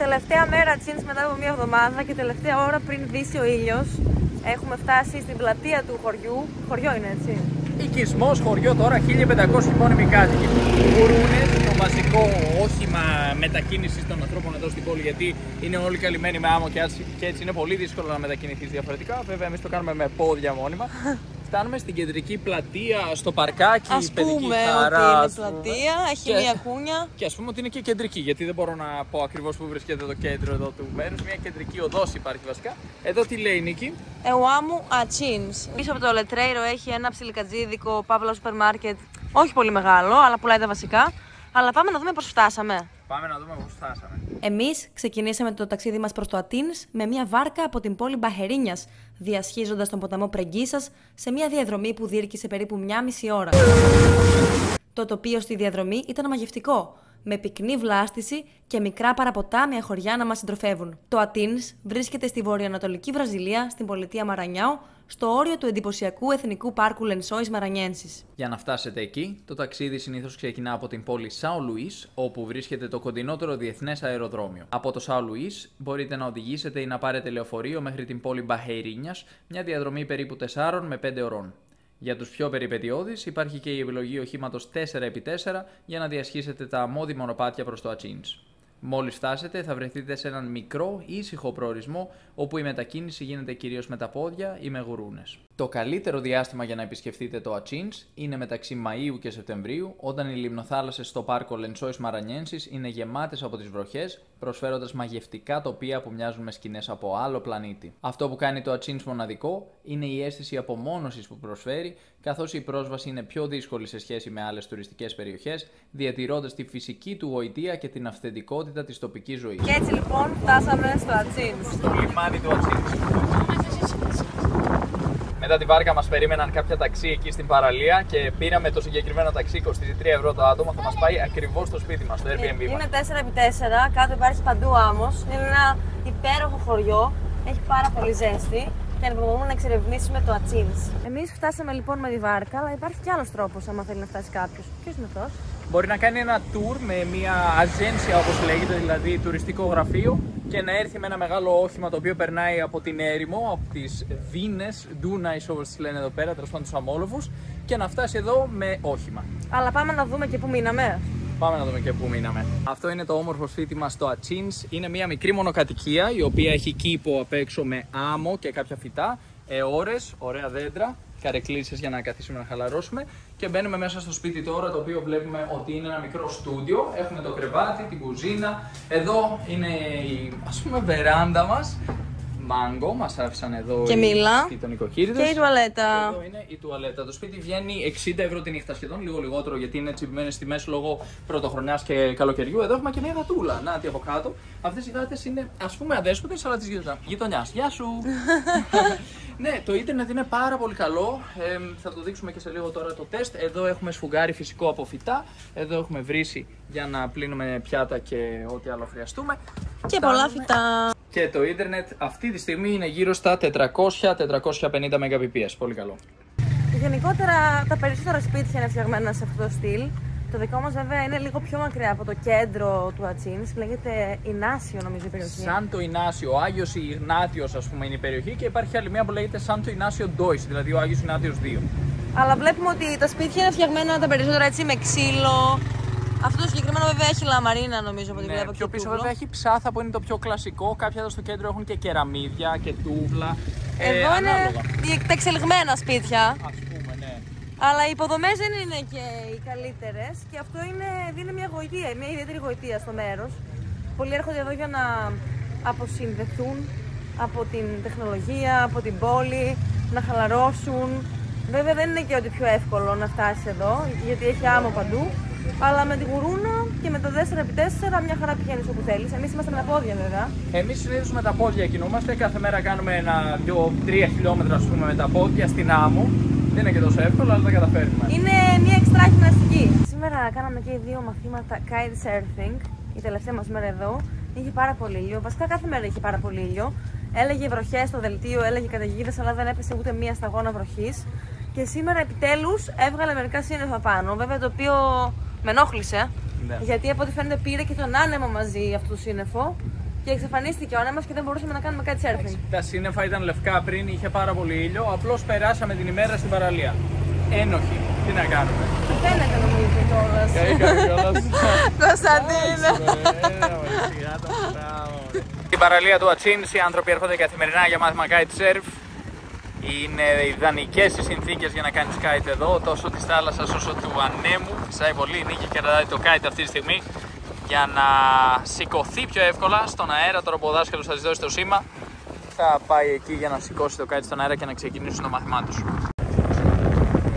Τελευταία μέρα τσίνς μετά από μία εβδομάδα και τελευταία ώρα πριν δύσει ο ήλιος. Έχουμε φτάσει στην πλατεία του χωριού. Χωριό είναι, έτσι. Οικισμός, χωριό τώρα, 1500 μόνιμοι κάτοικοι. Γουρούνες, το βασικό όχημα μετακίνησης των ανθρώπων εδώ στην πόλη, γιατί είναι όλοι καλυμμένοι με άμμο και έτσι είναι πολύ δύσκολο να μετακινηθείς διαφορετικά. Βέβαια, εμείς το κάνουμε με πόδια μόνιμα. Φτάνουμε στην κεντρική πλατεία, στο παρκάκι, ας παιδική πούμε χαρά. ότι είναι πλατεία, έχει μία κούνια. Και ας πούμε ότι είναι και κεντρική, γιατί δεν μπορώ να πω ακριβώς που βρίσκεται το κέντρο εδώ του μέρους. Μια κεντρική οδός υπάρχει βασικά. Εδώ τι λέει, Νίκη? Εουάμου Ατσίνς. Πίσω από το λετρέιρο έχει ένα ψιλικατζίδικο παύλα σούπερ μάρκετ. Όχι πολύ μεγάλο, αλλά πουλάει τα βασικά. Αλλά πάμε να δούμε πώς φτάσαμε. Πάμε να δούμε πώς φτάσαμε. Εμείς ξεκινήσαμε το ταξίδι μας προς το Ατίνς με μια βάρκα από την πόλη Μπαχερίνιας, διασχίζοντας τον ποταμό Πρεγκίσας σε μια διαδρομή που διήρκησε περίπου 1,5 ώρα. Το τοπίο στη διαδρομή ήταν μαγευτικό, με πυκνή βλάστηση και μικρά παραποτάμια χωριά να μας συντροφεύουν. Το Ατίνς βρίσκεται στη βορειοανατολική Βραζιλία, στην πολιτεία Μαρανιάου, στο όριο του εντυπωσιακού εθνικού πάρκου Λενσόις Μαρανιένσις. Για να φτάσετε εκεί, το ταξίδι συνήθως ξεκινά από την πόλη Σάο Λουίς, όπου βρίσκεται το κοντινότερο διεθνές αεροδρόμιο. Από το Σάο Λουίς μπορείτε να οδηγήσετε ή να πάρετε λεωφορείο μέχρι την πόλη Μπαχερίνιας, μια διαδρομή περίπου 4 με 5 ωρών. Για τους πιο περιπετειώδεις υπάρχει και η επιλογή οχήματος 4x4 για να διασχίσετε τα αμμώδη μονοπάτια προς το Ατσίνς. Μόλις φτάσετε θα βρεθείτε σε έναν μικρό ήσυχο προορισμό όπου η μετακίνηση γίνεται κυρίως με τα πόδια ή με γουρούνες. Το καλύτερο διάστημα για να επισκεφτείτε το Ατσίνς είναι μεταξύ Μαΐου και Σεπτεμβρίου, όταν οι λιμνοθάλασσες στο πάρκο Λενσόις Μαρανιένσις είναι γεμάτες από τις βροχές, προσφέροντας μαγευτικά τοπία που μοιάζουν με σκηνές από άλλο πλανήτη. Αυτό που κάνει το Ατσίνς μοναδικό είναι η αίσθηση απομόνωσης που προσφέρει, καθώς η πρόσβαση είναι πιο δύσκολη σε σχέση με άλλες τουριστικές περιοχές, διατηρώντας τη φυσική του γοητεία και την αυθεντικότητα της τοπικής ζωής. Και έτσι λοιπόν φτάσαμε στο Ατσίνς. Στο λιμάνι του Ατσίνς. Μετά τη βάρκα μας περίμεναν κάποια ταξί εκεί στην παραλία και πήραμε το συγκεκριμένο ταξί, κοστίζει 3 ευρώ το άτομο, θα μας πάει ακριβώς στο σπίτι μας, στο Airbnb μας. Είναι 4x4, κάτω υπάρχει παντού άμμος, είναι ένα υπέροχο χωριό, έχει πάρα πολύ ζέστη και ανυπομονούμε να εξερευνήσουμε το Ατσίνς. Εμείς φτάσαμε λοιπόν με τη βάρκα, αλλά υπάρχει κι άλλος τρόπος άμα θέλει να φτάσει κάποιος. Ποιος είναι αυτός? Μπορεί να κάνει ένα tour με μια αζένσια, όπως λέγεται, δηλαδή τουριστικό γραφείο, και να έρθει με ένα μεγάλο όχημα το οποίο περνάει από την έρημο, από τις Δίνες, Ντούναϊς όπως τις λένε εδώ πέρα, τέλος πάντων τους αμόλοφους, και να φτάσει εδώ με όχημα. Αλλά πάμε να δούμε και πού μείναμε. Πάμε να δούμε και πού μείναμε. Αυτό είναι το όμορφο σπίτι μας στο Ατσίνς. Είναι μια μικρή μονοκατοικία η οποία έχει κήπο απ' έξω με άμμο και κάποια φυτά, αιώρες, ωραία δέντρα, καρεκλήσεις για να καθίσουμε να χαλαρώσουμε, και μπαίνουμε μέσα στο σπίτι τώρα, το οποίο βλέπουμε ότι είναι ένα μικρό στούντιο. Έχουμε το κρεβάτι, την κουζίνα, εδώ είναι η, ας πούμε, βεράντα μας. Μάγκο, μας άφησαν εδώ και μήλα οι νοικοκύριδες. Και η τουαλέτα. Εδώ είναι η τουαλέτα. Το σπίτι βγαίνει 60 ευρώ τη νύχτα, σχεδόν λίγο λιγότερο, γιατί είναι τσιμπημένες τιμές λόγω πρωτοχρονιάς και καλοκαιριού. Εδώ έχουμε και μια γατούλα. Να τι από κάτω. Αυτές οι γάτες είναι, ας πούμε, αδέσποτες, αλλά της γειτονιάς. Γεια σου! Ναι, το ίντερνετ είναι πάρα πολύ καλό. Θα το δείξουμε και σε λίγο τώρα το τεστ. Εδώ έχουμε σφουγγάρι φυσικό από φυτά. Εδώ έχουμε βρύση για να πλύνουμε πιάτα και ό,τι άλλο χρειαστούμε. Και πολλά φυτά. Και το ίντερνετ αυτή τη στιγμή είναι γύρω στα 400-450 Mbps. Πολύ καλό. Γενικότερα τα περισσότερα σπίτια είναι φτιαγμένα σε αυτό το στυλ. Το δικό μας βέβαια είναι λίγο πιο μακριά από το κέντρο του Ατσίνς. Λέγεται Ινάσιο, νομίζω, η περιοχή. Σαν το Ινάσιο, ο Άγιος Ιγνάτιος, ας πούμε, είναι η περιοχή, και υπάρχει άλλη μία που λέγεται Σαν το Ινάσιο Ντόις, δηλαδή ο Άγιος Ιγνάτιος 2. Αλλά βλέπουμε ότι τα σπίτια είναι φτιαγμένα τα περισσότερα έτσι με ξύλο. Αυτό το συγκεκριμένο βέβαια έχει λαμαρίνα, νομίζω, από την βλέπω. Πιο πίσω βέβαια έχει ψάθα που είναι το πιο κλασικό. Κάποια εδώ στο κέντρο έχουν και κεραμίδια και τούβλα. Εδώ είναι τα εξελιγμένα σπίτια. Ας πούμε, ναι. Αλλά οι υποδομές δεν είναι και οι καλύτερες και αυτό δίνει μια γοητεία, μια ιδιαίτερη γοητεία στο μέρος. Πολλοί έρχονται εδώ για να αποσυνδεθούν από την τεχνολογία, από την πόλη, να χαλαρώσουν. Βέβαια δεν είναι και ότι πιο εύκολο να φτάσει εδώ, γιατί έχει άμμο παντού. Αλλά με τη γουρούνα και με το 4x4 μια χαρά πηγαίνεις όπου θέλεις. Εμείς είμαστε με τα πόδια βέβαια. Εμείς συνήθως με τα πόδια κινούμαστε. Κάθε μέρα κάνουμε 1-2-3 χιλιόμετρα, ας πούμε, με τα πόδια στην άμμο. Δεν είναι και τόσο εύκολο, αλλά τα καταφέρνουμε. Είναι μια εξτρά γυμναστική. Σήμερα κάναμε και 2 μαθήματα kitesurfing. Η τελευταία μας μέρα εδώ. Είχε πάρα πολύ ήλιο. Βασικά κάθε μέρα είχε πάρα πολύ ήλιο. Έλεγε βροχές στο δελτίο, έλεγε καταιγίδες, αλλά δεν έπεσε ούτε μία σταγόνα βροχής. Και σήμερα επιτέλους έβγαλε μερικά σύννεφα πάνω. Βέβαια το οποίο με ενόχλησε. Ναι. Γιατί από ό,τι φαίνεται πήρε και τον άνεμο μαζί αυτό το σύννεφο. και εξαφανίστηκε ο άνεμος και δεν μπορούσαμε να κάνουμε kitesurfing. Τα σύννεφα ήταν λευκά πριν, είχε πάρα πολύ ήλιο. Απλώς περάσαμε την ημέρα στην παραλία. Ένοχοι. Τι να κάνουμε. Φαίνεται νομίζω κιόλας. Κωνσταντίνα. Στην παραλία του Ατσίνς οι άνθρωποι έρχονται καθημερινά για μάθημα kitesurf. Είναι ιδανικές οι συνθήκες για να κάνεις kite εδώ, τόσο της θάλασσας όσο του ανέμου. Φυσάει πολύ, η Νίκη κρατάει το kite αυτή τη στιγμή για να σηκωθεί πιο εύκολα στον αέρα. Τώρα που ο δάσκαλος θα της δώσει το σήμα, θα πάει εκεί για να σηκώσει το kite στον αέρα και να ξεκινήσουν το μάθημά τους.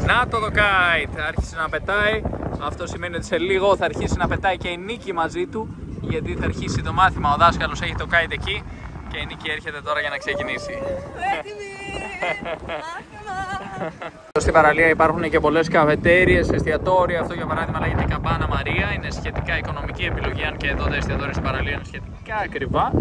Να το kite, άρχισε να πετάει. Αυτό σημαίνει ότι σε λίγο θα αρχίσει να πετάει και η Νίκη μαζί του, γιατί θα αρχίσει το μάθημα. Ο δάσκαλος έχει το kite εκεί και η Νίκη έρχεται τώρα για να ξεκινήσει. Στην παραλία υπάρχουν και πολλές καφετέριες, εστιατόρια. Αυτό για παράδειγμα λέγεται Καμπάνα Μαρία. Είναι σχετικά οικονομική επιλογή, αν και εδώ τα εστιατόρια στην παραλία είναι σχετικά ακριβά.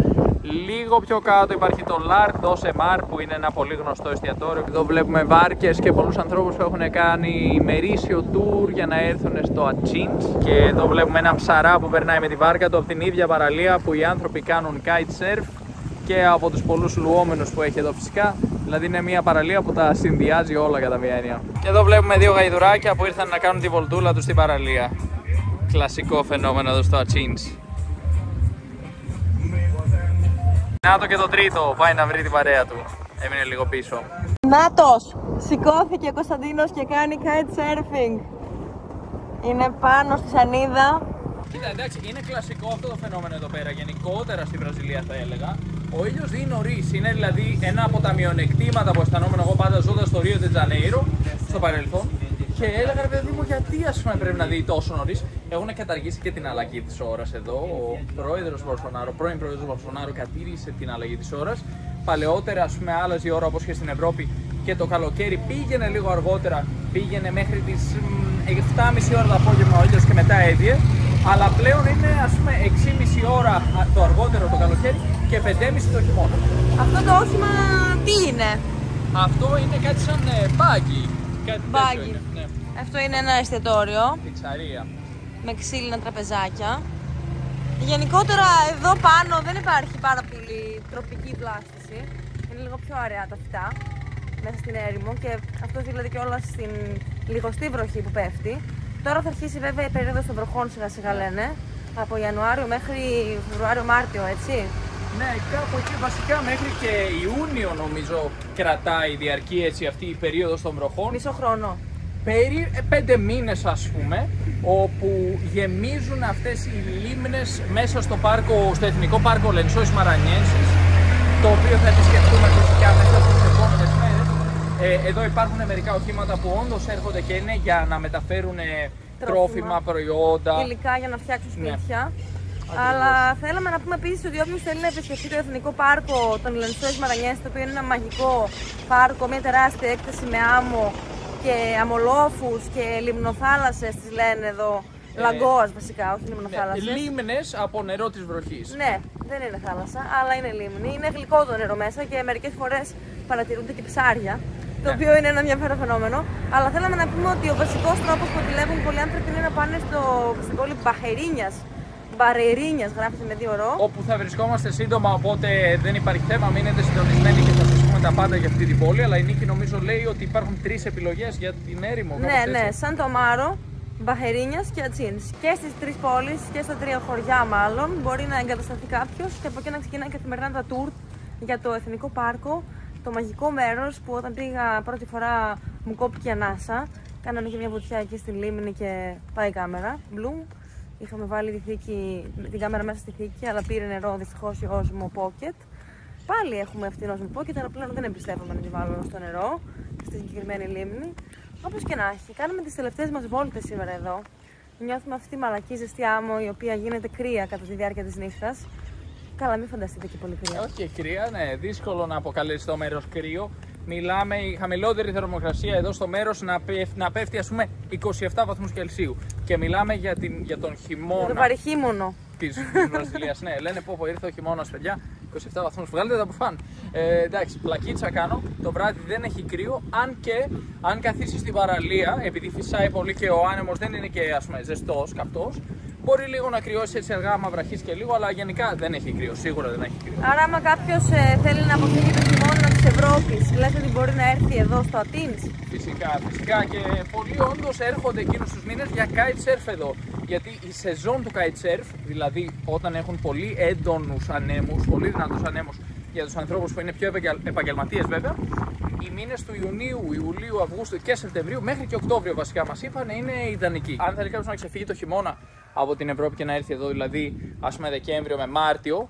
Λίγο πιο κάτω υπάρχει το L'Art Dos Mar, που είναι ένα πολύ γνωστό εστιατόριο. Εδώ βλέπουμε βάρκες και πολλούς ανθρώπους που έχουν κάνει ημερήσιο tour για να έρθουν στο Ατσίνς. Και εδώ βλέπουμε ένα ψαρά που περνάει με τη βάρκα του από την ίδια παραλία που οι άνθρωποι κάνουν kitesurf, και από τους πολλούς λουόμενους που έχει εδώ φυσικά. Δηλαδή είναι μια παραλία που τα συνδυάζει όλα κατά μία έννοια. Και εδώ βλέπουμε δύο γαϊδουράκια που ήρθαν να κάνουν τη βολτούλα τους στην παραλία. Κλασικό φαινόμενο εδώ στο Ατσίνς. Να το και το τρίτο, πάει να βρει την παρέα του. Έμεινε λίγο πίσω. Νάτος! Σηκώθηκε ο Κωνσταντίνος και κάνει kitesurfing. Είναι πάνω στη σανίδα. Κοίτα, εντάξει, είναι κλασικό αυτό το φαινόμενο εδώ πέρα. Γενικότερα στη Βραζιλία θα έλεγα. Ο ήλιος δει νωρίς. Είναι δηλαδή ένα από τα μειονεκτήματα που αισθανόμουν εγώ πάντα ζώντας στο Ρίο ντε Τζανέιρο στο παρελθόν. Και έλεγα, ρε παιδί μου, γιατί ας πούμε πρέπει να δει τόσο νωρίς. Έχουν καταργήσει και την αλλαγή της ώρας εδώ. Ο πρόεδρος Μπολσονάρο, πρώην πρόεδρος Μπολσονάρο, κατήρισε την αλλαγή της ώρας. Παλαιότερα, ας πούμε, άλλαζε η ώρα όπως και στην Ευρώπη, και το καλοκαίρι πήγαινε λίγο αργότερα. Πήγαινε μέχρι τις 7.30 ώρα το απόγευμα ο ήλιος και μετά έδιε. Αλλά πλέον είναι, ας πούμε, 6.30 ώρα το αργότερο το καλοκαίρι και 5.30 το χειμώνα. Αυτό το όχημα τι είναι? Αυτό είναι κάτι σαν μπάγκι. Μπάγκι. Ναι. Αυτό είναι ένα εστιατόριο. Πιτσαρία. Με ξύλινα τραπεζάκια. Γενικότερα εδώ πάνω δεν υπάρχει πάρα πολύ τροπική βλάστηση. Είναι λίγο πιο αραιά τα φυτά μέσα στην έρημο και αυτό δηλαδή και όλα στην λιγοστή βροχή που πέφτει. Τώρα θα αρχίσει βέβαια η περίοδος των βροχών σιγά σιγά λένε, από Ιανουάριο μέχρι Φεβρουάριο-Μάρτιο, έτσι. Ναι, κάπου εκεί βασικά μέχρι και Ιούνιο νομίζω κρατάει, διαρκεί έτσι αυτή η περίοδος των βροχών. Μισό χρόνο. Περί 5 μήνες ας πούμε, όπου γεμίζουν αυτές οι λίμνες μέσα στο Εθνικό Πάρκο Λενσόης Μαρανιένσης, το οποίο θα επισκεφτούμε φυσικά μέσα στις επόμενες μέρες. Εδώ υπάρχουν μερικά οχήματα που όντως έρχονται και είναι για να μεταφέρουν τρόφιμα, προϊόντα. Υλικά για να φτιάξουν σπίτια. Ναι. Αλλά θέλαμε να πούμε επίσης ότι όποιος θέλει να επισκεφτεί το Εθνικό Πάρκο των Λενσόης Μαρανιένσης, το οποίο είναι ένα μαγικό πάρκο, μια τεράστια έκταση με άμμο και αμμολόφους και λιμνοθάλασσες τις λένε εδώ. Λαγκώας βασικά, όχι λιμνοθάλασσες. Ναι, λίμνες από νερό της βροχής. Ναι, δεν είναι θάλασσα, αλλά είναι λίμνη. Είναι γλυκό το νερό μέσα και μερικές φορές παρατηρούνται και ψάρια. Το οποίο είναι ένα ενδιαφέρον φαινόμενο. Αλλά θέλαμε να πούμε ότι ο βασικός τρόπος που επιλέγουν πολλοί άνθρωποι είναι να πάνε στην πόλη Μπαχερίνιας. Μπαρερίνιας γράφεται με 2 ρο. Όπου θα βρισκόμαστε σύντομα, οπότε δεν υπάρχει θέμα. Μείνετε συντονισμένοι και θα σας πούμε τα πάντα για αυτή την πόλη. Αλλά η Νίκη νομίζω λέει ότι υπάρχουν 3 επιλογές για την έρημο. Ναι, ναι, Σάντο Αμάρο, Μπαχερίνιας και Ατσίνς. Και στις 3 πόλεις και στα 3 χωριά μάλλον μπορεί να εγκατασταθεί κάποιος και από εκεί να ξεκινάει καθημερινά τα tour για το Εθνικό Πάρκο. Το μαγικό μέρος που όταν πήγα πρώτη φορά μου κόπηκε ανάσα. Κάναμε και μια βουτιά εκεί στη λίμνη και πάει η κάμερα. Bloom. Είχαμε βάλει την κάμερα μέσα στη θήκη, αλλά πήρε νερό δυστυχώς η Osmo Pocket. Πάλι έχουμε αυτή την Osmo Pocket, αλλά πλέον δεν εμπιστεύομαι να τη βάλω στο νερό, στη συγκεκριμένη λίμνη. Όπως και να έχει, κάνουμε τις τελευταίες μας βόλτες σήμερα εδώ. Νιώθουμε αυτή τη μαλακή ζεστή άμμο, η οποία γίνεται κρύα κατά τη διάρκεια της νύχτας. Καλά, μην φανταστείτε και πολύ κρύα. Όχι κρύα, ναι, δύσκολο να αποκαλέσει το μέρος κρύο. Μιλάμε η χαμηλότερη θερμοκρασία εδώ στο μέρος να πέφτει ας πούμε 27 βαθμούς Κελσίου. Και μιλάμε για τον χειμώνα. Για το βαρυχήμωνο της Βραζιλίας. Ναι, λένε πω ήρθε ο χειμώνας, παιδιά. 27 βαθμούς, βγάλετε τα που φαν. Εντάξει, πλακίτσα κάνω. Το βράδυ δεν έχει κρύο. Αν καθίσει στην παραλία, επειδή φυσάει πολύ και ο άνεμος δεν είναι και ας πούμε ζεστός, καυτός, Μπορεί λίγο να κρυώσει έτσι αργά, άμα βραχείς και λίγο, αλλά γενικά δεν έχει κρύο. Σίγουρα δεν έχει κρύο. Άρα, άμα κάποιος θέλει να αποφύγει το χειμώνα της Ευρώπης, λες ότι μπορεί να έρθει εδώ στο Ατίνς? Φυσικά και πολλοί όντως έρχονται εκείνους τους μήνες για kitesurf εδώ. Γιατί η σεζόν του kitesurf, δηλαδή όταν έχουν πολύ έντονους ανέμους, πολύ δυνατούς ανέμους για τους ανθρώπους που είναι πιο επαγγελματίες βέβαια, οι μήνες του Ιουνίου, Ιουλίου, Αυγούστου και Σεπτεμβρίου μέχρι και Οκτώβριο βασικά μας είπαν είναι ιδανικοί. Αν θέλει κάποιος να ξεφύγει το χειμώνα από την Ευρώπη και να έρθει εδώ, δηλαδή ας πούμε Δεκέμβριο με Μάρτιο,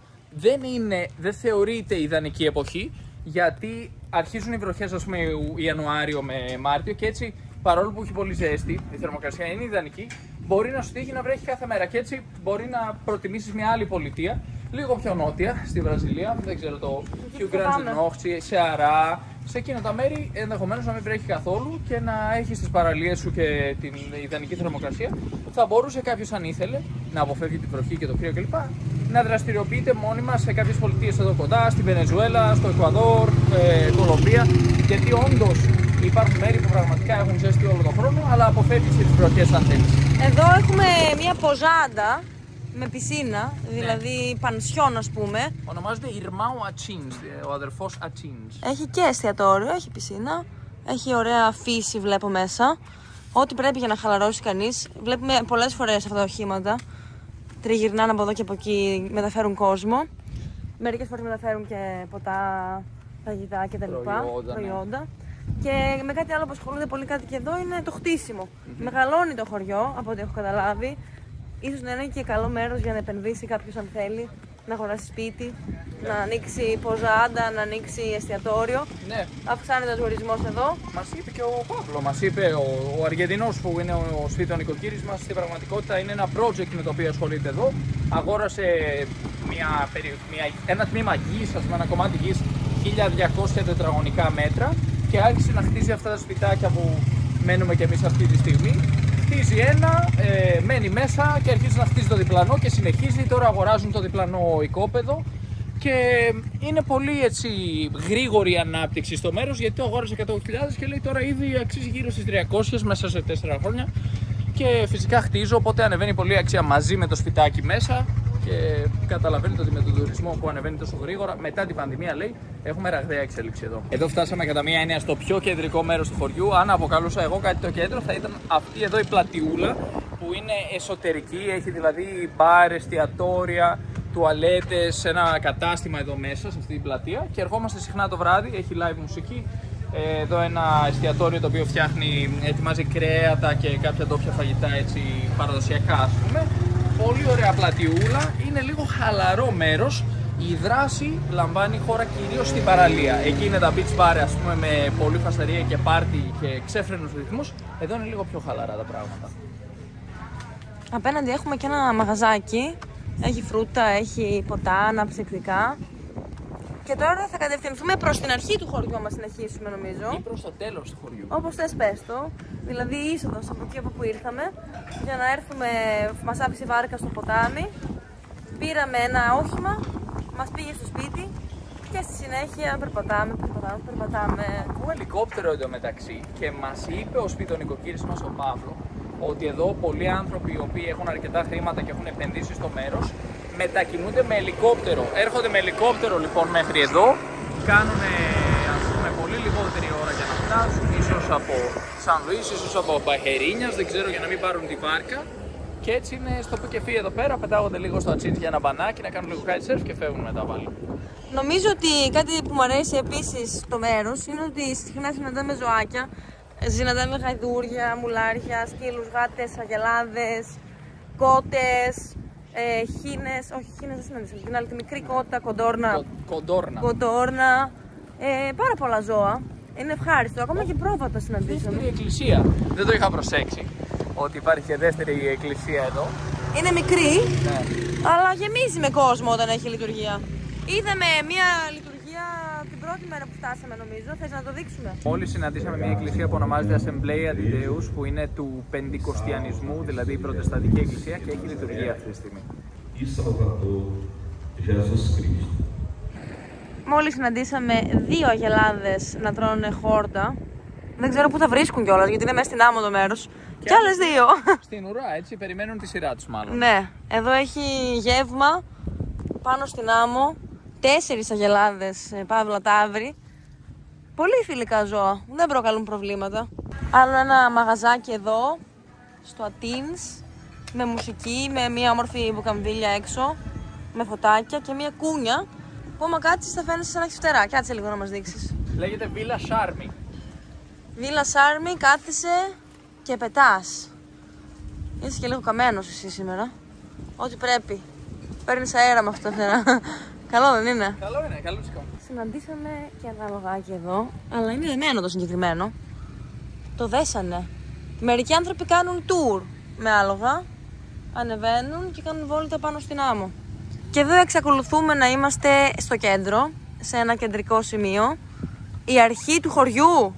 δεν θεωρείται ιδανική εποχή, γιατί αρχίζουν οι βροχές ας πούμε Ιανουάριο με Μάρτιο και έτσι παρόλο που έχει πολύ ζέστη, η θερμοκρασία είναι ιδανική, μπορεί να σου τύχει να βρέχει κάθε μέρα και έτσι μπορεί να προτιμήσεις μια άλλη πολιτεία, λίγο πιο νότια, στη Βραζιλία, δεν ξέρω, το Rio Grande do Norte, Ceará, σε εκείνα τα μέρη ενδεχομένως να μην βρέχει καθόλου και να έχεις τις παραλίες σου και την ιδανική θερμοκρασία. Θα μπορούσε κάποιος, αν ήθελε, να αποφεύγει την βροχή και το κρύο κλπ, να δραστηριοποιείται μόνιμα σε κάποιες πολιτείες εδώ κοντά, στη Βενεζουέλα, στο Εκουαδόρ, Κολομβία, γιατί όντως υπάρχουν μέρη που πραγματικά έχουν ζέστη όλο τον χρόνο, αλλά αποφεύγεις τις βροχές αν θέλεις. Εδώ έχουμε μια ποζάντα με πισίνα, δηλαδή πανσιόν ας πούμε. Ονομάζεται Irmão Atins, ο αδερφός Atins. Έχει και εστιατόριο, έχει πισίνα, έχει ωραία φύση βλέπω μέσα. Ό,τι πρέπει για να χαλαρώσει κανείς. Βλέπουμε πολλές φορές αυτά τα οχήματα. Τριγυρνάνε από εδώ και από εκεί, μεταφέρουν κόσμο. Μερικές φορές μεταφέρουν και ποτά, φαγητά κτλ. Προϊόντα. Και με κάτι άλλο που ασχολούνται πολύ κάτοικοι εδώ είναι το χτίσιμο. Μεγαλώνει το χωριό, από ό,τι έχω καταλάβει. Ίσως να είναι και καλό μέρος για να επενδύσει κάποιος αν θέλει, να αγοράσει σπίτι, να ανοίξει ποζάντα, να ανοίξει εστιατόριο. Ναι. Αυξάνεται ο τουρισμός εδώ. Μας είπε και ο Παύλο, μας είπε ο Αργεντινός που είναι ο σπίτι των νοικοκύρης μας, στην πραγματικότητα είναι ένα project με το οποίο ασχολείται εδώ. Αγόρασε ένα τμήμα γης, ας πούμε, ένα κομμάτι γης 1200 τετραγωνικά μέτρα και άρχισε να χτίζει αυτά τα σπιτάκια που μένουμε κι εμείς αυτή τη στιγμή. Χτίζει ένα, μένει μέσα και αρχίζει να χτίζει το διπλανό και συνεχίζει. Τώρα αγοράζουν το διπλανό οικόπεδο και είναι πολύ έτσι γρήγορη η ανάπτυξη στο μέρος, γιατί το αγόρασε 100.000 και λέει τώρα ήδη αξίζει γύρω στις 300 μέσα σε 4 χρόνια και φυσικά χτίζω, οπότε ανεβαίνει πολύ αξία μαζί με το σπιτάκι μέσα και καταλαβαίνετε ότι με τον τουρισμό που ανεβαίνει τόσο γρήγορα μετά την πανδημία, λέει, έχουμε ραγδαία εξέλιξη εδώ. Εδώ φτάσαμε κατά μία έννοια στο πιο κεντρικό μέρος του χωριού. Αν αποκαλούσα εγώ κάτι το κέντρο, θα ήταν αυτή εδώ η πλατιούλα που είναι εσωτερική, έχει δηλαδή μπαρ, εστιατόρια, τουαλέτες, ένα κατάστημα εδώ μέσα σε αυτή την πλατεία και ερχόμαστε συχνά το βράδυ, έχει live μουσική. Εδώ ένα εστιατόριο το οποίο ετοιμάζει κρέατα και κάποια ντόπια φαγητά έτσι παραδοσιακά ας πούμε. Πολύ ωραία πλατιούλα, είναι λίγο χαλαρό μέρος. Η δράση λαμβάνει χώρα κυρίως στην παραλία. Εκεί είναι τα beach bar ας πούμε με πολύ φασαρία και πάρτι και ξέφρενους ρυθμούς. Εδώ είναι λίγο πιο χαλαρά τα πράγματα. Απέναντι έχουμε και ένα μαγαζάκι. Έχει φρούτα, έχει ποτά, αναψυκτικά. Και τώρα θα κατευθυνθούμε προς την αρχή του χωριού μας, συνεχίσουμε νομίζω. Ή προς το τέλος του χωριού. Όπως θες πες το. Δηλαδή η είσοδος από εκεί από που ήρθαμε. Για να έρθουμε, μας άφησε η βάρκα στο ποτάμι. Πήραμε ένα όχημα, μας πήγε στο σπίτι. Και στη συνέχεια περπατάμε. Ακούω ελικόπτερο εντωμεταξύ και μας είπε ο σπιτονοικοκύρης μας ο Παύλο ότι εδώ πολλοί άνθρωποι οι οποίοι έχουν αρκετά χρήματα και έχουν επενδύσει στο μέρος μετακινούνται με ελικόπτερο. Έρχονται με ελικόπτερο λοιπόν μέχρι εδώ, κάνουν ας πούμε πολύ λιγότερη ώρα για να φτάσουν, ίσως από Σαν Λουίς, ίσως από Μπαχερίνιας, δεν ξέρω, για να μην πάρουν τη βάρκα. Και έτσι είναι στο που και φύγει εδώ πέρα, πετάγονται λίγο στο Ατίνς για ένα μπανάκι, να κάνουν λίγο kitesurf και φεύγουν μετά πάλι. Νομίζω ότι κάτι που μου αρέσει επίσης στο μέρος είναι ότι συχνά συναντάμε ζωάκια. Συναντάμε γαϊδούρια, μουλάρια, σκύλους, γάτες, αγελάδες, κότες, χήνες. Όχι, χήνες δεν συναντήσαμε. Την άλλη τη μικρή κότα, κοντόρνα. Πάρα πολλά ζώα. Είναι ευχάριστο. Ακόμα και πρόβατα συναντήσαμε. Δεύτερη εκκλησία. Δεν το είχα προσέξει ότι υπάρχει και δεύτερη εκκλησία εδώ. Είναι μικρή, ναι, αλλά γεμίζει με κόσμο όταν έχει λειτουργία. Είδαμε μια λειτουργία την πρώτη μέρα που φτάσαμε νομίζω. Θες να το δείξουμε? Μόλις συναντήσαμε μια εκκλησία που ονομάζεται Assembleia de Deus, που είναι του Πεντηκοστιανισμού, δηλαδή η Προτεσταντική εκκλησία, και έχει λειτουργία αυτή τη στιγμή. Μόλις συναντήσαμε 2 αγελάδες να τρώνε χόρτα. Δεν ξέρω πού θα βρίσκουν κιόλας, γιατί είναι μέσα στην άμμο το μέρος. Κι άλλες δύο. Στην ουρά, έτσι, περιμένουν τη σειρά τους μάλλον. Ναι, εδώ έχει γεύμα πάνω στην άμμο. 4 αγελάδες, παύλα ταύροι. Πολύ φιλικά ζώα, δεν προκαλούν προβλήματα. Άλλο ένα μαγαζάκι εδώ, στο Athens, με μουσική, με μια όμορφη μπουκαμβίλια έξω, με φωτάκια και μια κούνια που άμα κάτσεις θα φαίνεσαι σαν να έχεις φτερά. Κάτσε λίγο να μας δείξεις. Λέγεται Villa Charmi. Villa Charmi, κάθεσαι και πετάς. Είσαι και λίγο καμένος εσύ σήμερα. Ό,τι πρέπει. Παίρνεις αέρα με αυτό το φτερά. Καλό δεν είναι? Καλό είναι, καλό τσικό. Συναντήσαμε και ένα λογάκι εδώ, αλλά είναι δεμένο το συγκεκριμένο. Το δέσανε. Μερικοί άνθρωποι κάνουν tour με άλογα, ανεβαίνουν και κάνουν βόλτα πάνω στην άμμο. Και εδώ εξακολουθούμε να είμαστε στο κέντρο, σε ένα κεντρικό σημείο. Η αρχή του χωριού.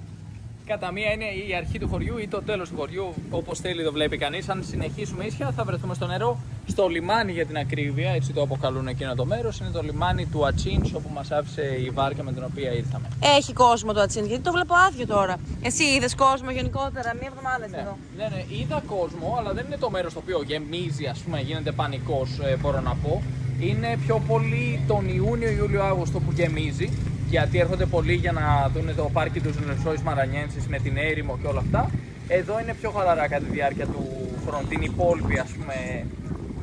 Κατά μία είναι η αρχή του χωριού ή το τέλος του χωριού, όπως θέλει το βλέπει κανείς. Αν συνεχίσουμε ίσια θα βρεθούμε στο νερό, στο λιμάνι για την ακρίβεια, έτσι το αποκαλούν εκείνο το μέρος. Είναι το λιμάνι του Athens, όπου μας άφησε η βάρκα με την οποία ήρθαμε. Έχει κόσμο το Athens, γιατί το βλέπω άδειο τώρα. Εσύ είδες κόσμο γενικότερα, μία εβδομάδα Ναι, εδώ? ναι, είδα κόσμο, αλλά δεν είναι το μέρος το οποίο γεμίζει, ας πούμε, γίνεται πανικός, μπορώ να πω. Είναι πιο πολύ τον Ιούνιο, Ιούλιο, Αύγουστο που γεμίζει. Γιατί έρχονται πολλοί για να δουν το πάρκι του Νερσόης Μαρανιένσης με την έρημο και όλα αυτά. Εδώ είναι πιο χαλαρά κατά τη διάρκεια του χρόνου. Την υπόλοιπη, ας πούμε,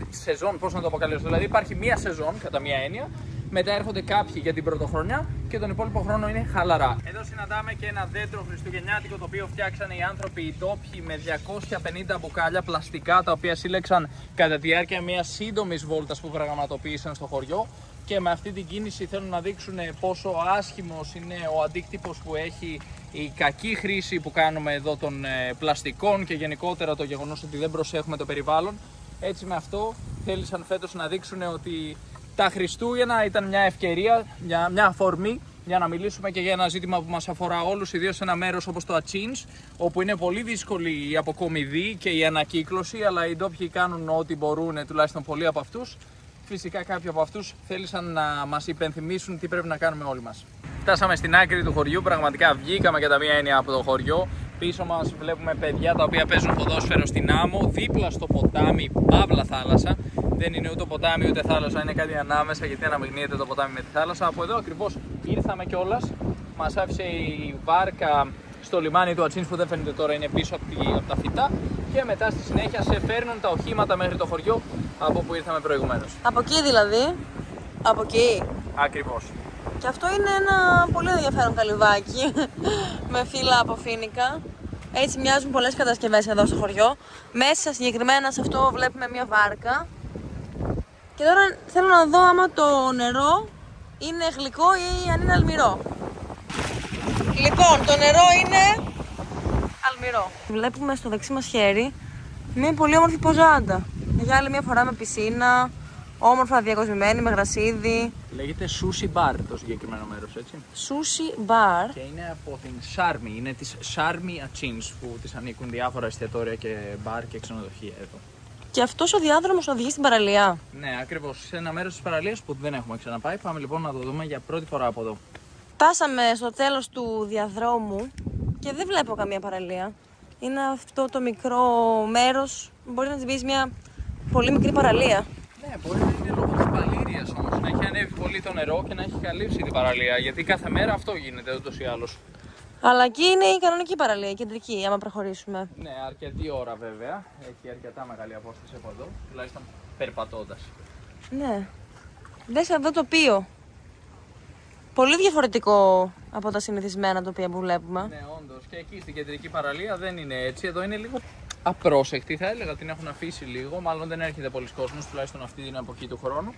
σεζόν, πώς να το αποκαλέσω. Δηλαδή υπάρχει μία σεζόν κατά μία έννοια. Μετά έρχονται κάποιοι για την πρωτοχρονιά και τον υπόλοιπο χρόνο είναι χαλαρά. Εδώ συναντάμε και ένα δέντρο χριστουγεννιάτικο το οποίο φτιάξαν οι άνθρωποι οι ντόπιοι με 250 μπουκάλια πλαστικά τα οποία σύλλεξαν κατά τη διάρκεια μιας σύντομης βόλτας που πραγματοποίησαν στο χωριό. Και με αυτή την κίνηση θέλουν να δείξουν πόσο άσχημος είναι ο αντίκτυπος που έχει η κακή χρήση που κάνουμε εδώ των πλαστικών και γενικότερα το γεγονός ότι δεν προσέχουμε το περιβάλλον. Έτσι με αυτό θέλησαν φέτος να δείξουν ότι τα Χριστούγεννα ήταν μια ευκαιρία, μια αφορμή για να μιλήσουμε και για ένα ζήτημα που μας αφορά όλους, ιδίως σε ένα μέρος όπως το Athens, όπου είναι πολύ δύσκολη η αποκομιδή και η ανακύκλωση, αλλά οι ντόπιοι κάνουν ό,τι μπορούν, τουλάχιστον πολλοί από αυτούς. Φυσικά κάποιοι από αυτούς θέλησαν να μας υπενθυμίσουν τι πρέπει να κάνουμε όλοι μας. Φτάσαμε στην άκρη του χωριού, πραγματικά βγήκαμε κατά μία έννοια από το χωριό. Πίσω μας βλέπουμε παιδιά τα οποία παίζουν ποδόσφαιρο στην άμμο, δίπλα στο ποτάμι, παύλα θάλασσα. Δεν είναι ούτε ποτάμι ούτε θάλασσα, είναι κάτι ανάμεσα γιατί αναμειγνύεται το ποτάμι με τη θάλασσα. Από εδώ ακριβώς ήρθαμε κιόλας. Μας άφησε η βάρκα στο λιμάνι του Athens που δεν φαίνεται τώρα, είναι πίσω από τα φυτά. Και μετά στη συνέχεια σε φέρνουν τα οχήματα μέχρι το χωριό από όπου ήρθαμε προηγουμένως. Από εκεί δηλαδή. Από εκεί. Ακριβώς. Και αυτό είναι ένα πολύ ενδιαφέρον καλυβάκι με φύλλα από φοίνικα. Έτσι μοιάζουν πολλές κατασκευές εδώ στο χωριό. Μέσα συγκεκριμένα σε αυτό βλέπουμε μια βάρκα. Και τώρα θέλω να δω άμα το νερό είναι γλυκό ή αν είναι αλμυρό. Λοιπόν, το νερό είναι αλμυρό. Βλέπουμε στο δεξί μας χέρι μια πολύ όμορφη ποζάντα. Για άλλη μια φορά με πισίνα, όμορφα διακοσμημένη με γρασίδι. Λέγεται Sushi Bar το συγκεκριμένο μέρος, έτσι. Sushi Bar. Και είναι από την Charmi, είναι της Charmi Athens που της ανήκουν διάφορα εστιατόρια και μπαρ και ξενοδοχεία εδώ. Και αυτός ο διάδρομος οδηγεί στην παραλία. Ναι, ακριβώς, σε ένα μέρος της παραλίας που δεν έχουμε ξαναπάει. Πάμε λοιπόν να το δούμε για πρώτη φορά από εδώ. Φτάσαμε στο τέλος του διαδρόμου και δεν βλέπω καμία παραλία. Είναι αυτό το μικρό μέρος, μπορεί να την πεις μια πολύ μικρή παραλία. Ναι, μπορεί να είναι λόγω της παλήριας όμως, να έχει ανέβει πολύ το νερό και να έχει καλύψει την παραλία, γιατί κάθε μέρα αυτό γίνεται ούτως ή άλλως. Αλλά εκεί είναι η κανονική παραλία, η κεντρική, άμα προχωρήσουμε. Ναι, αρκετή ώρα βέβαια, έχει αρκετά μεγάλη απόσταση από εδώ, τουλάχιστον περπατώντας. Ναι, δες αυτό το τοπίο. Πολύ διαφορετικό από τα συνηθισμένα τοπία που βλέπουμε. Ναι, όντως. Και εκεί στην κεντρική παραλία δεν είναι έτσι. Εδώ είναι λίγο απρόσεκτη, θα έλεγα. Την έχουν αφήσει λίγο. Μάλλον δεν έρχεται πολλοί κόσμος, τουλάχιστον αυτή την εποχή του χρόνου.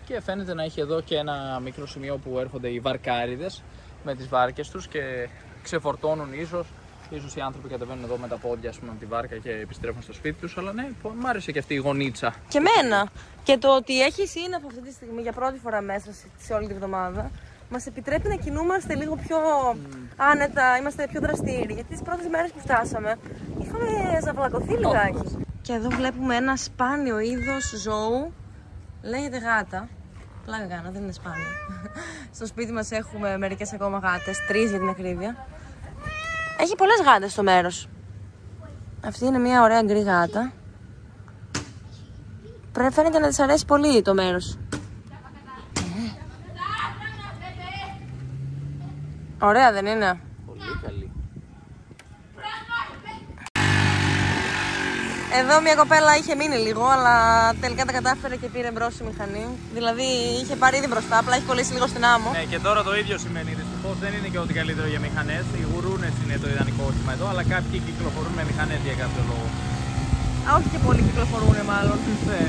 Και φαίνεται να έχει εδώ και ένα μικρό σημείο που έρχονται οι βαρκάριδες με τις βάρκες τους και ξεφορτώνουν ίσως. Ίσως οι άνθρωποι κατεβαίνουν εδώ με τα πόδια, ας πούμε, από τη βάρκα και επιστρέφουν στο σπίτι τους. Αλλά ναι, μ' άρεσε και αυτή η γωνίτσα. Και εμένα. Και το ότι έχει σύννεφο αυτή τη στιγμή για πρώτη φορά μέσα σε όλη τη βδομάδα μας επιτρέπει να κινούμαστε λίγο πιο άνετα, είμαστε πιο δραστήριοι. Γιατί τις πρώτες μέρες που φτάσαμε είχαμε ζαβλακωθεί λιγάκι. Και εδώ βλέπουμε ένα σπάνιο είδος ζώου, λέγεται γάτα. Πλάκα κάνω, δεν είναι σπάνιο. Στο σπίτι μας έχουμε μερικές ακόμα γάτες, 3 για την ακρίβεια. Έχει πολλές γάτες στο μέρος. Αυτή είναι μια ωραία γκρι γάτα. Φαίνεται να της αρέσει πολύ το μέρος. Ωραία δεν είναι? Πολύ καλή. Εδώ μια κοπέλα είχε μείνει λίγο, αλλά τελικά τα κατάφερε και πήρε μπρος η μηχανή. Δηλαδή είχε πάρει ήδη μπροστά, απλά έχει κολλήσει λίγο στην άμμο. Ναι, και τώρα το ίδιο σημαίνει. Δυστυχώς δεν είναι και ό,τι καλύτερο για μηχανές. Οι γουρούνες είναι το ιδανικό όχημα εδώ, αλλά κάποιοι κυκλοφορούν με μηχανές για κάποιο λόγο. Α, όχι και πολλοί κυκλοφορούν μάλλον. Ναι,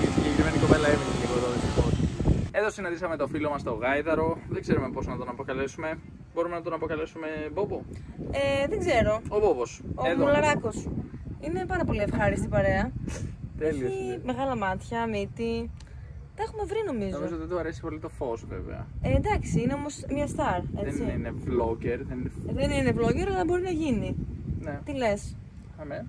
η συγκεκριμένη κοπέλα έμεινε λίγο εδώ δυστυχώς. Εδώ συναντήσαμε το φίλο μας το γάιδαρο. Δεν ξέρουμε πώς να τον αποκαλέσουμε. Μπορούμε να τον αποκαλέσουμε Μπόμπο? Δεν ξέρω. Ο Μπόμπος. Ο Μουλαράκος. Είναι πάρα πολύ ευχάριστη παρέα. Τέλειος. Έχει μεγάλα μάτια, μύτη. Τα έχουμε βρει νομίζω. Νομίζω ότι του αρέσει πολύ το φως βέβαια. Εντάξει, είναι όμως μια star. Έτσι. Δεν είναι vlogger. Δεν είναι vlogger, αλλά μπορεί να γίνει. Ναι. Τι λες? Αμέ.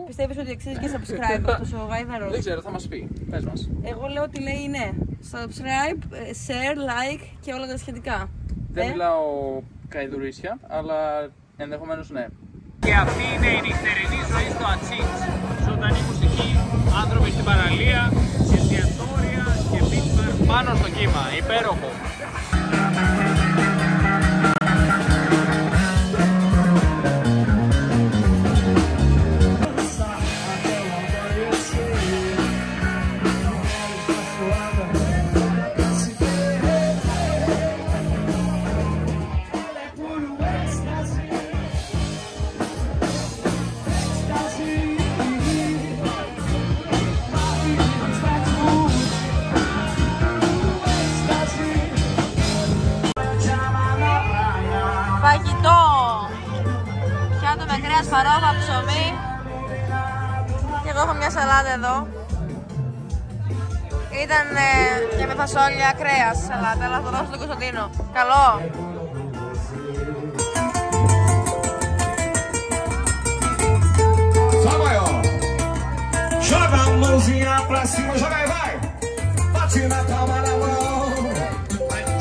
Πιστεύεις ότι αξίζει και subscribe αυτός ο γάιδαρος? Δεν ξέρω, θα μας πει. Πες μας. Εγώ λέω ότι λέει ναι. Subscribe, share, like και όλα τα σχετικά. Δεν μιλάω καηδουρίσια, αλλά ενδεχομένως ναι. Και αυτή είναι η νυχτερινή ζωή στο Ατσίντς. Ζωντανή μουσική, άνθρωποι στην παραλία, εστιατόρια και beach bar πάνω στο κύμα. Υπέροχο. Φαγητό! Πιάτο με κρέας, φαρόφα, ψωμί. Και εγώ έχω μια σαλάτα εδώ. Ήταν και με φασόλια κρέας σαλάτα, αλλά θα δώσω στον Κωνσταντίνο. Καλό! Só maior. Joga a mãozinha pra cima, joga aí, vai. Bate na palma da mão.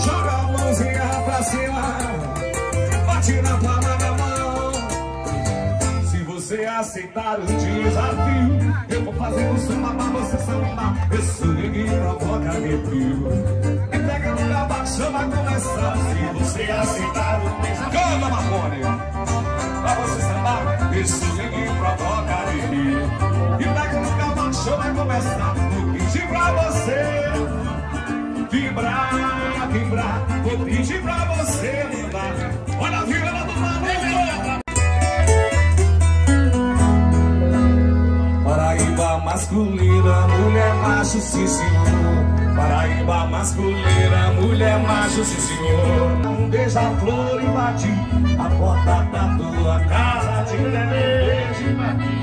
Joga a mãozinha pra cima. Bate na palma da mão. Se você aceitar o desafio, eu vou fazer o samba pra você sambar. Esse ninguém provoca arrepio. E pega no gabacho, vai começar. Se você aceitar o desafio, canta, Marconi. Pra você sambar, esse ninguém provoca arrepio. E pega no gabacho, vai começar. Vou pedir pra você vibrar, vibrar. Vou pedir pra você mudar. Olha a vila do Flamengo. Paraíba masculina, mulher macho, sim senhor. Paraíba masculina, mulher macho, sim senhor. Um beija-flor e bati a porta da tua casa, te desejo.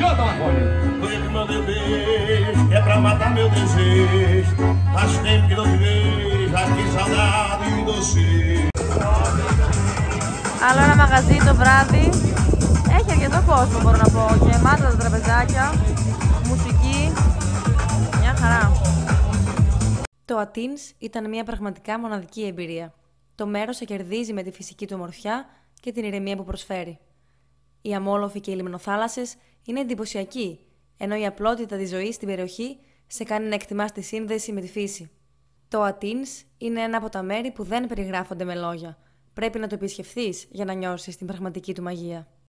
Canta, Marconi. Foi que mandei beijo, é pra matar meu desejo. Faz tempo que não te vejo, aqui saudade de você. Άλλο ένα μαγαζί το βράδυ. Έχει αρκετό κόσμο, μπορώ να πω. Γεμάτα τα τραπεζάκια, μουσική. Μια χαρά. Το Ατίνς ήταν μια πραγματικά μοναδική εμπειρία. Το μέρος σε κερδίζει με τη φυσική του ομορφιά και την ηρεμία που προσφέρει. Οι αμόλοφοι και οι λιμνοθάλασσες είναι εντυπωσιακοί, ενώ η απλότητα της ζωής στην περιοχή σε κάνει να εκτιμάς τη σύνδεση με τη φύση. Το Ατίνς είναι ένα από τα μέρη που δεν περιγράφονται με λόγια. Πρέπει να το επισκεφθείς για να νιώσεις την πραγματική του μαγεία.